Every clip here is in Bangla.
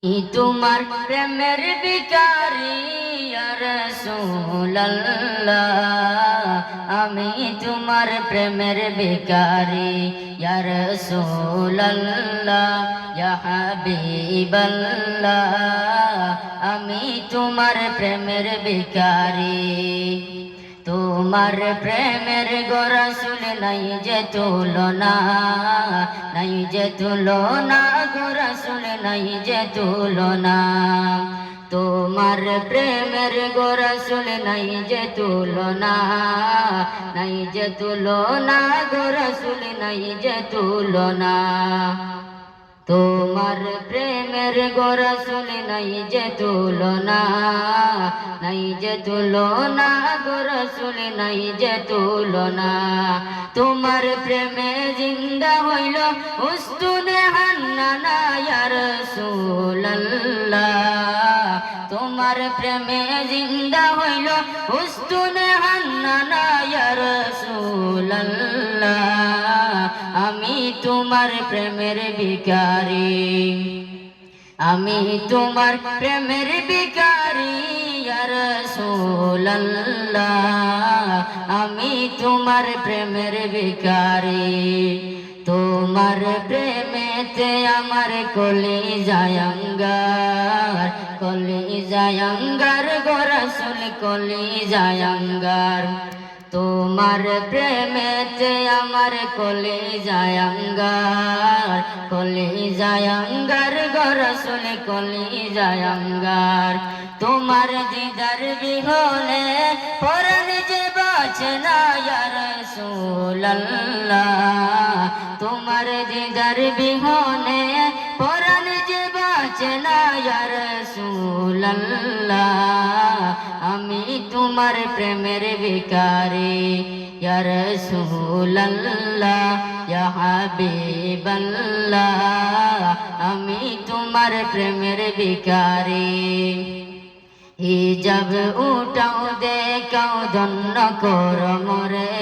তোমার প্রেমের ভিখারি ইয়া রাসূলুল্লাহ, আমি তোমার প্রেমের ভিখারি ইয়া রাসূলুল্লাহ, ইয়া হাবিবাল্লাহ, আমি তোমার প্রেমের ভিখারি। তোমার প্রেমের গো রাসূল নাই যে তুলনা, নাই যে তুলনা গো রাসূল নাই যে তুলনা। তোমার প্রেমের গো রাসূল নাই যে তুলনা, নাই যে তুলনা গো রাসূল নাই যে তুলনা। তোমার প্রেমের গো রাসূল নাই যে তুলনা, নাই যে তুলনা গো রাসূল নাই যে তুলনা। তোমার প্রেমে জিন্দা হইল উস্তুনে হান্নানা ইয়া রাসূলুল্লাহ, তোমার প্রেমে জিন্দা হইল উস্তুনে হান্নানা ইয়া রাসূলুল্লাহ, আমি তোমার প্রেমের ভিখারি, আমি তোমার প্রেমের ভিখারি ইয়া রাসূলুল্লাহ, আমি তোমার প্রেমের ভিখারি। তোমার প্রেমেতে আমার কলিজায় আঙ্গার, কলিজায় আঙ্গার গো রাসূল কলিজায় আঙ্গার। তোমার প্রেমেতে আমার কলিজায় আঙ্গার, কলিজায় আঙ্গার গো রাসূল কলিজায় আঙ্গার। তোমার দিদার বিহনে পরাণ যে বাঁচে না ইয়া রাসূলুল্লাহ, তোমার দিদার বিহনে পরাণ যে বাঁচে না ইয়া রাসূলুল্লাহ, আমি তোমার প্রেমের ভিখারি ইয়া রাসূলুল্লাহ, ইয়া হাবিবাল্লাহ, আমি তোমার প্রেমের ভিখারি। হিজাব উঠাও দেখাও ধন্য কর মোরে,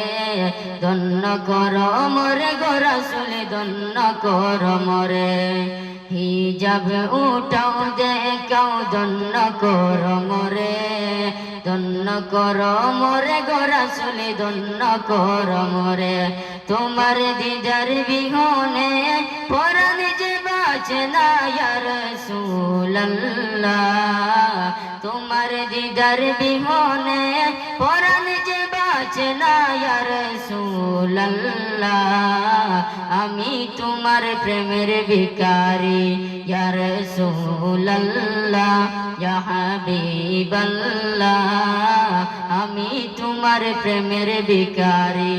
ধন্য কর মোরে গো রাসূল ধন্য কর মোরে। হিজাব উঠাও দেখাও ধন্য কর মোরে, ধন্য কর মোরে গো রাসূল ধন্য কর মোরে। তোমার দিদার বিহনে পরাণ যে বাঁচে না ইয়া রাসূলুল্লাহ, তোমার দিদার বিহনে পরাণ যে বাঁচে না ইয়া রাসূলুল্লাহ, আমি তোমার প্রেমের ভিখারি ইয়া রাসূলুল্লাহ, ইয়া হাবিবাল্লাহ, আমি তোমার প্রেমের ভিখারি।